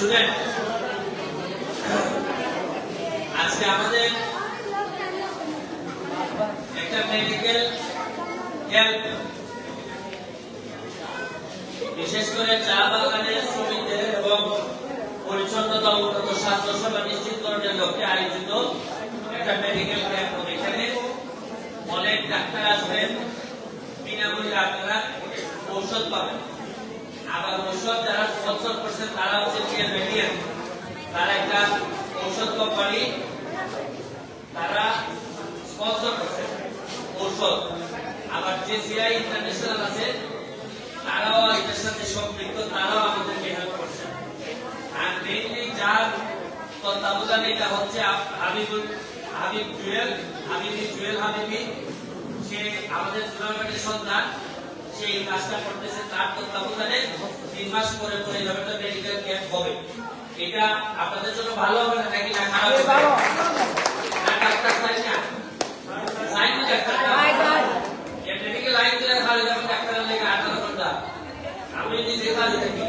শুনেন, আজকে আমাদের একটা মেডিকেল ক্যাম্প, বিশেষ করে চা বাগানের শ্রমিকদের এবং পরিচ্ছন্নতা উন্নত স্বাস্থ্যসেবা নিশ্চিতকরণের লক্ষ্যে আয়োজিত একটা মেডিকেল ক্যাম্প। এখানে অনেক ডাক্তার আসবেন, বিনামূল্যে আপনারা ঔষধ পাবেন। আবার ঔষধ যারা স্পন্সর করছেন তারা হচ্ছে মেডিকেল, তারা একটা ঔষধ কোম্পানি, তারা স্পন্সর করছে ঔষধ। আবার JCI ইন্টারন্যাশনাল আছে, তারাও এটার সাথে সম্পৃক্ত, তারাও আমাদেরকে হেল্প করছে। আর মেইনলি যার তত্ত্বাবধানে এটা হচ্ছে হাবিবি, সে আমাদের জুনাগড়ের সন্তান, সেই কাজটা করতেছে। তার তত্ত্বাবধানে 3 মাস পরে পরে একটা মেডিকেল ক্যাম্প হবে। এটা আপনাদের জন্য ভালো হবে না নাকি না খারাপ হবে? না ডাক্তার চাই না, চাই না ডাক্তার মেডিকেল লাইন দিলে খালি যাবেন ডাক্তারের লেগে 18 ঘন্টা। আমি নিজে খালি থাকি।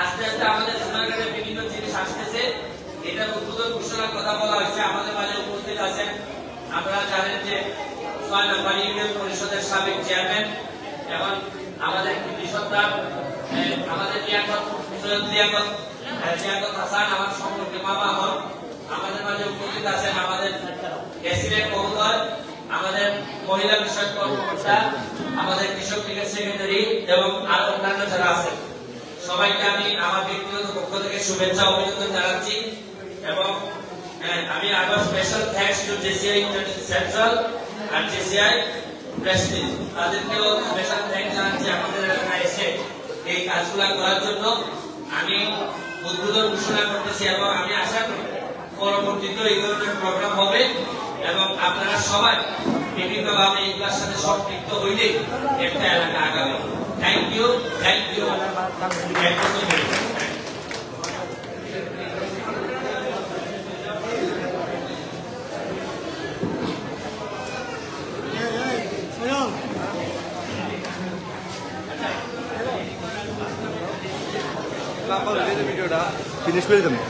আস্তে আস্তে আমাদের জুনাগড়ে বিভিন্ন জিনিস আসতেছে, এটার উদ্বোধন ঘোষণার কথা বলা হয়েছে। আমাদের মাঝে উপস্থিত আছেন, আপনারা জানেন যে 6 নম্বর ইউনিয়ন পরিষদের সাবেক চেয়ারম্যান এবং আমাদের কৃতি সন্তান, আমাদের লিয়াকত হাসান, আমার সম্পর্কে মামা হন। আমাদের মাঝে উপস্থিত আছেন আমাদের প্রেসিডেন্ট মহোদয়, আমাদের মহিলা বিষয়ক কর্মকর্তা, আমাদের কৃষক লীগের সেক্রেটারি এবং আরো অন্যান্য যারা আছেন, সবাইকে আমি আমার ব্যক্তিগত পক্ষ থেকে শুভেচ্ছা অভিনন্দন জানাচ্ছি। এবং আমি আবার special thanks to JCI central আর JCI প্রেসিডেন্ট, তাদেরকেও স্পেশাল থ্যাঙ্কস জানাচ্ছি আমাদের এলাকায় এসে এই কাজগুলো করার জন্য। আমি উদ্বোধন ঘোষণা করতেছি এবং আমি আশা করি পরবর্তীতে এই ধরনের প্রোগ্রাম হবে এবং আপনারা সবাই বিভিন্নভাবে এগুলোর সাথে সম্পৃক্ত হইলে একটা এলাকা আগাবে। Thank you, thank you. ভিডিওটা ফিনিশ করে দেবেন।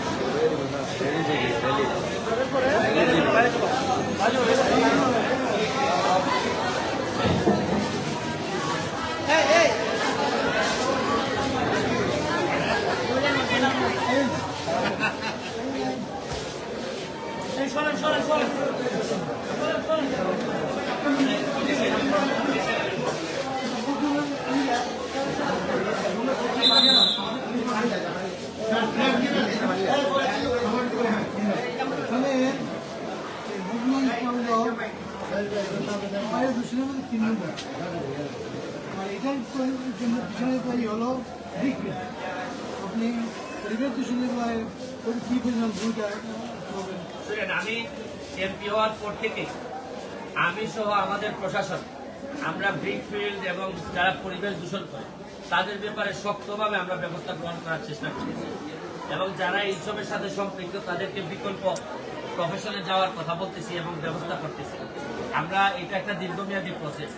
আমি এমপি হওয়ার পর থেকে আমি সহ আমাদের প্রশাসন, আমরা ব্রিকফিল্ড এবং যারা পরিবেশ দূষণ করে তাদের ব্যাপারে শক্তভাবে আমরা ব্যবস্থা গ্রহণ করার চেষ্টা করছি এবং যারা এইসবের সাথে সম্পৃক্ত তাদেরকে বিকল্প প্রফেশনে যাওয়ার কথা বলতেছি এবং ব্যবস্থা করতেছি। আমরা এটা একটা দীর্ঘমেয়াদী প্রসেস,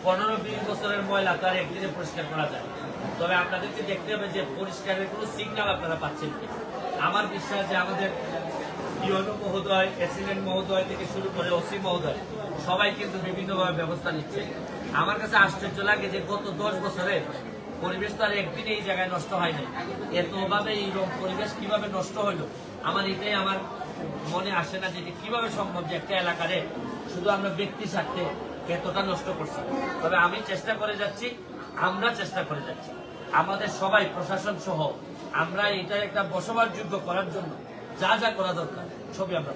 15-20 বছরের ময়লা তার একদিনে পরিষ্কার করা যায়। তবে আপনাদেরকে দেখতে হবে যে পরিষ্কারের কোনো সিগন্যাল আপনারা পাচ্ছেন কি। আমার বিশ্বাস যে আমাদের ইউনো মহোদয়, প্রেসিডেন্ট মহোদয় থেকে শুরু করে OC মহোদয় সবাই কিন্তু বিভিন্নভাবে ব্যবস্থা নিচ্ছে। আমার কাছে আশ্চর্য লাগে যে গত 10 বছরে পরিবেশ তো আর একদিনে এই জায়গায় নষ্ট হয়নি, এতভাবে এইরকম পরিবেশ কিভাবে নষ্ট হইলো আমার এটাই আমার মনে আসে না যে কিভাবে সম্ভব যে একটা এলাকারে শুধু আমরা ব্যক্তি স্বার্থে এতটা নষ্ট করছি। তবে আমি চেষ্টা করে যাচ্ছি, আমরা চেষ্টা করে যাচ্ছি, আমাদের সবাই প্রশাসন সহ আমরা এটা একটা বসবাসযোগ্য করার জন্য যা যা করা দরকার সবই আমরা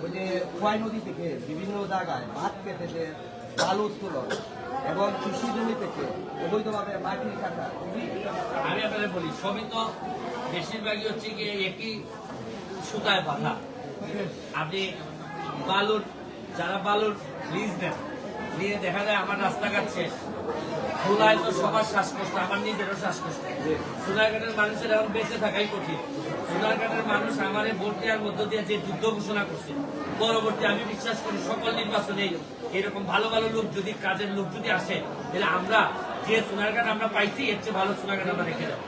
ওই যে খোয়াই নদী থেকে বিভিন্ন জায়গায় ভাত পেতেছে, বালু উত্তোলন এবং কৃষি জমি থেকে অবৈধভাবে মাটি কাটা। আমি আপনাদের বলি, সবই তো বেশিরভাগই হচ্ছে গিয়ে একই সুতায় বাঁধা। আপনি বালুর, যারা বালুর লিজ দেন, নিয়ে দেখা যায় আমার রাস্তাঘাট শেষ, ধুলায় তো সবার শ্বাসকষ্ট, আমার নিজেরও শ্বাসকষ্ট। সোনারঘাটের মানুষের এখন বেঁচে থাকাই কঠিন। সোনারঘাটের মানুষ আমার ভোট দেওয়ার মধ্য দিয়ে যে যুদ্ধ ঘোষণা করছে, পরবর্তী আমি বিশ্বাস করি সকল নির্বাচনে এরকম ভালো ভালো লোক যদি, কাজের লোক যদি আসে, তাহলে আমরা যে সোনারঘাট আমরা পাইছি এর চেয়ে ভালো সোনারঘাট আমরা রেখে দেবো।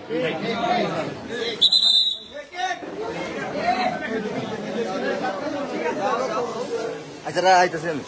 আচ্ছা আইতেছি আমি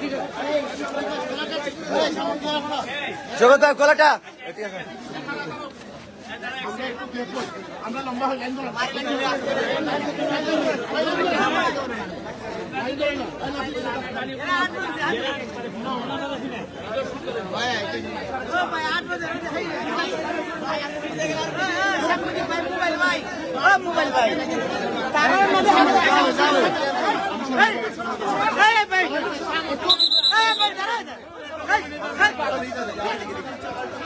কিরে জগৎ ভাই কলাটা আমরা লম্বা হয়ে লাইন ধরো মোবাইল ভাই তার মধ্যে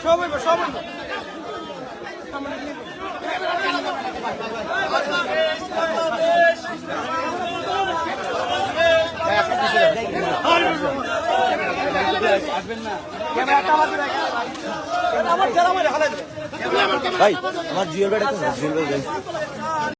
সবাই সবাই ভাই আমার জিওর ব্যাট আছে জিওর ব্যাট